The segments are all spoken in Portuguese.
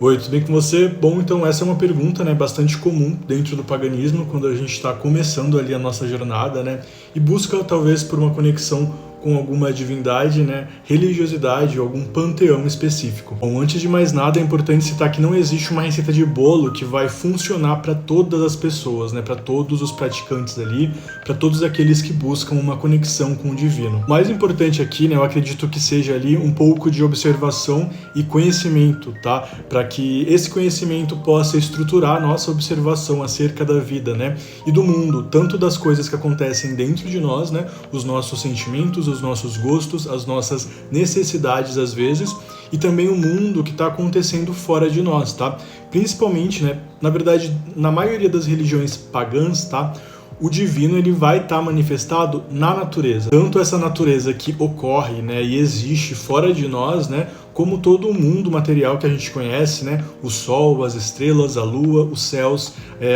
Oi, tudo bem com você? Bom, então essa é uma pergunta, né, bastante comum dentro do paganismo, quando a gente está começando ali a nossa jornada, né, e busca talvez por uma conexão com alguma divindade, né, religiosidade ou algum panteão específico. Bom, antes de mais nada é importante citar que não existe uma receita de bolo que vai funcionar para todas as pessoas, né, para todos os praticantes ali, para todos aqueles que buscam uma conexão com o divino. O mais importante aqui, né, eu acredito que seja ali um pouco de observação e conhecimento, tá? Para que esse conhecimento possa estruturar a nossa observação acerca da vida, né, e do mundo, tanto das coisas que acontecem dentro de nós, né, os nossos sentimentos, os nossos gostos, as nossas necessidades às vezes, e também o mundo que está acontecendo fora de nós, tá? Principalmente, né, na verdade, na maioria das religiões pagãs, tá? O divino ele vai estar manifestado na natureza. Tanto essa natureza que ocorre, né, e existe fora de nós, né, como todo o mundo material que a gente conhece, né, o sol, as estrelas, a lua, os céus,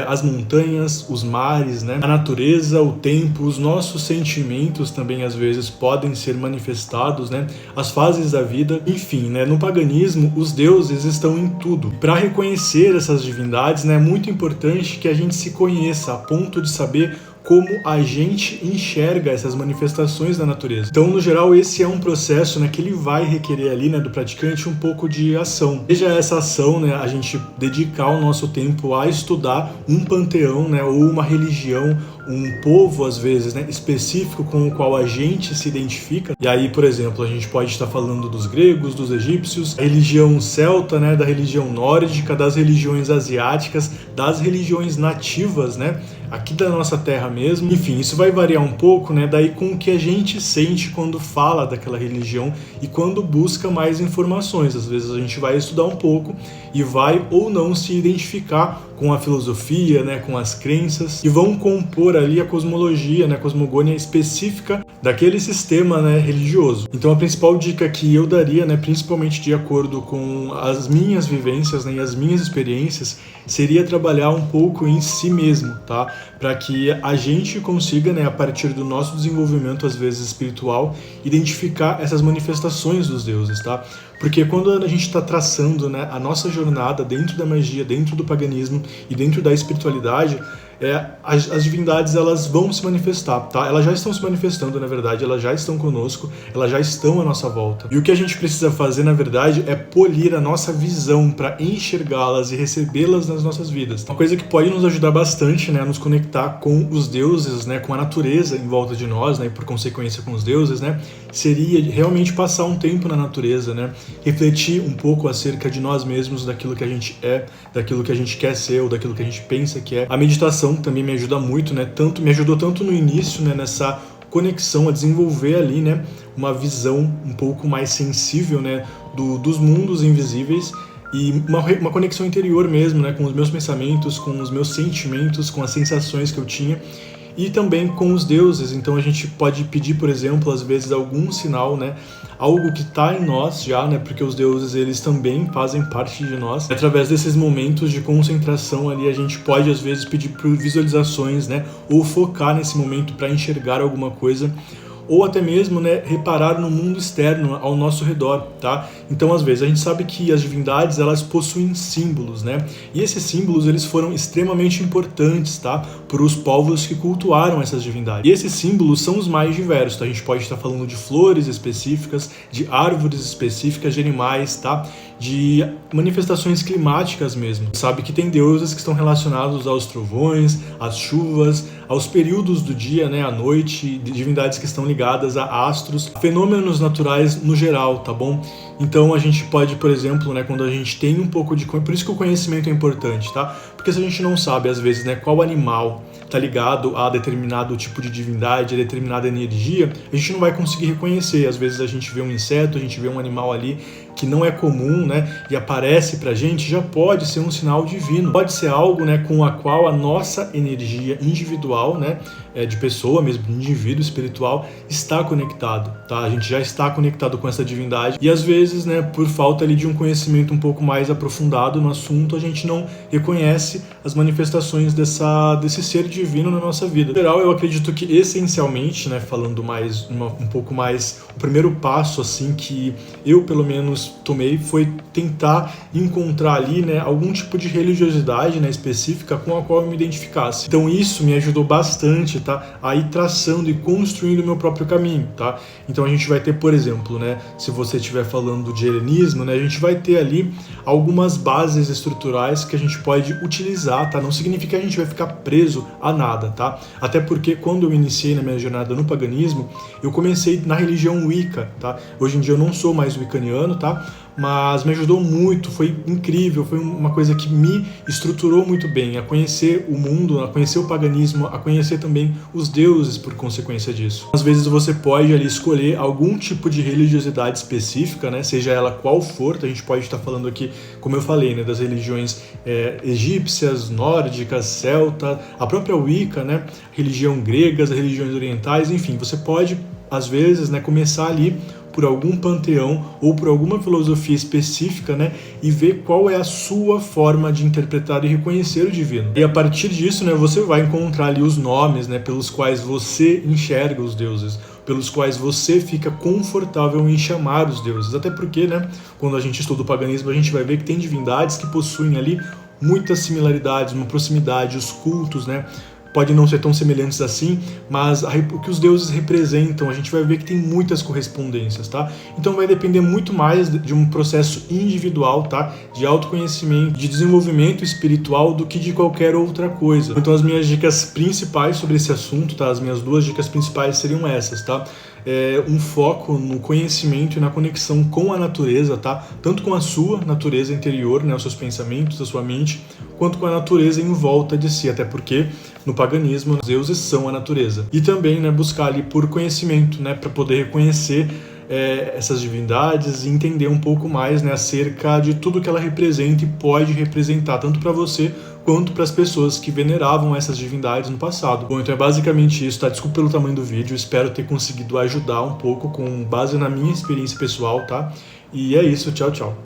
as montanhas, os mares, né, a natureza, o tempo, os nossos sentimentos também às vezes podem ser manifestados, né, as fases da vida, enfim, né, no paganismo os deuses estão em tudo. Para reconhecer essas divindades, né, é muito importante que a gente se conheça a ponto de saber como a gente enxerga essas manifestações da natureza. Então, no geral, esse é um processo, né, que ele vai requerer ali, né, do praticante um pouco de ação. Seja essa ação, né, a gente dedicar o nosso tempo a estudar um panteão, né, ou uma religião, um povo, às vezes, né, específico com o qual a gente se identifica. E aí, por exemplo, a gente pode estar falando dos gregos, dos egípcios, da religião celta, né, da religião nórdica, das religiões asiáticas, das religiões nativas, né, aqui da nossa terra mesmo. Enfim, isso vai variar um pouco, né, daí com o que a gente sente quando fala daquela religião e quando busca mais informações. Às vezes a gente vai estudar um pouco e vai ou não se identificar com a filosofia, né, com as crenças, e vão compor ali a cosmologia, né, a cosmogônia específica daquele sistema, né, religioso. Então a principal dica que eu daria, né, principalmente de acordo com as minhas vivências, né, e as minhas experiências, seria trabalhar um pouco em si mesmo, tá? Para que a gente consiga, né, a partir do nosso desenvolvimento, às vezes espiritual, identificar essas manifestações dos deuses, tá? Porque quando a gente está traçando, né, a nossa jornada dentro da magia, dentro do paganismo e dentro da espiritualidade, as divindades elas vão se manifestar, tá? Elas já estão se manifestando, na verdade, elas já estão conosco, elas já estão à nossa volta. E o que a gente precisa fazer, na verdade, é polir a nossa visão para enxergá-las e recebê-las nas nossas vidas. Uma coisa que pode nos ajudar bastante, né, a nos conectar com os deuses, né, com a natureza em volta de nós, né, e por consequência com os deuses, né, seria realmente passar um tempo na natureza, né, refletir um pouco acerca de nós mesmos, daquilo que a gente é, daquilo que a gente quer ser ou daquilo que a gente pensa que é. A meditação também me ajuda muito, né? Me ajudou tanto no início, né, nessa conexão, a desenvolver ali, né, uma visão um pouco mais sensível, né, dos mundos invisíveis e uma conexão interior mesmo, né, com os meus pensamentos, com os meus sentimentos, com as sensações que eu tinha. E também com os deuses. Então a gente pode pedir, por exemplo, às vezes algum sinal, né, algo que está em nós já, né, porque os deuses eles também fazem parte de nós. Através desses momentos de concentração ali a gente pode às vezes pedir por visualizações, né, ou focar nesse momento para enxergar alguma coisa, ou até mesmo, né, reparar no mundo externo ao nosso redor, tá? Então, às vezes, a gente sabe que as divindades, elas possuem símbolos, né? E esses símbolos, eles foram extremamente importantes, tá? Para os povos que cultuaram essas divindades. E esses símbolos são os mais diversos, tá? A gente pode estar falando de flores específicas, de árvores específicas, de animais, tá? De manifestações climáticas mesmo. Sabe que tem deuses que estão relacionados aos trovões, às chuvas, aos períodos do dia, né, à noite, de divindades que estão ligadas a astros, fenômenos naturais no geral, tá bom? Então a gente pode, por exemplo, né, quando a gente tem um pouco de... Por isso que o conhecimento é importante, tá? Porque se a gente não sabe, às vezes, né, qual animal está ligado a determinado tipo de divindade, a determinada energia, a gente não vai conseguir reconhecer. Às vezes a gente vê um inseto, a gente vê um animal ali que não é comum, né, e aparece pra gente, já pode ser um sinal divino. Pode ser algo, né, com a qual a nossa energia individual, né, de pessoa mesmo, de indivíduo espiritual, está conectado, tá? A gente já está conectado com essa divindade e às vezes, né, por falta ali de um conhecimento um pouco mais aprofundado no assunto, a gente não reconhece as manifestações desse ser divino na nossa vida. Em geral, eu acredito que essencialmente, né, falando mais um pouco mais, o primeiro passo assim que eu pelo menos tomei foi tentar encontrar ali, né, algum tipo de religiosidade, né, específica com a qual eu me identificasse. Então isso me ajudou bastante, tá, a ir traçando e construindo o meu próprio caminho, tá? Então a gente vai ter, por exemplo, né, se você estiver falando de helenismo, né, a gente vai ter ali algumas bases estruturais que a gente pode utilizar, tá? Não significa que a gente vai ficar preso a nada, tá? Até porque quando eu iniciei na minha jornada no paganismo, eu comecei na religião Wicca, tá? Hoje em dia eu não sou mais wiccaniano, tá? Mas me ajudou muito, foi incrível, foi uma coisa que me estruturou muito bem, a conhecer o mundo, a conhecer o paganismo, a conhecer também os deuses por consequência disso. Às vezes você pode ali escolher algum tipo de religiosidade específica, né, seja ela qual for, a gente pode estar falando aqui, como eu falei, né, das religiões egípcias, nórdicas, celta, a própria Wicca, né, religião grega, as religiões orientais, enfim, você pode, às vezes, né, começar ali por algum panteão ou por alguma filosofia específica, né, e ver qual é a sua forma de interpretar e reconhecer o divino. E a partir disso, né, você vai encontrar ali os nomes, né, pelos quais você enxerga os deuses, pelos quais você fica confortável em chamar os deuses. Até porque, né, quando a gente estuda o paganismo, a gente vai ver que tem divindades que possuem ali muitas similaridades, uma proximidade, os cultos, né, podem não ser tão semelhantes assim, mas o que os deuses representam, a gente vai ver que tem muitas correspondências, tá? Então vai depender muito mais de um processo individual, tá? De autoconhecimento, de desenvolvimento espiritual do que de qualquer outra coisa. Então as minhas dicas principais sobre esse assunto, tá? As minhas 2 dicas principais seriam essas, tá? Um foco no conhecimento e na conexão com a natureza, tá? Tanto com a sua natureza interior, né, os seus pensamentos, a sua mente, quanto com a natureza em volta de si, até porque no paganismo os deuses são a natureza. E também, né, buscar ali por conhecimento, né, para poder reconhecer essas divindades e entender um pouco mais, né, acerca de tudo que ela representa e pode representar, tanto para você quanto para as pessoas que veneravam essas divindades no passado. Bom, então é basicamente isso, tá? Desculpa pelo tamanho do vídeo, espero ter conseguido ajudar um pouco com base na minha experiência pessoal, tá? E é isso, tchau, tchau.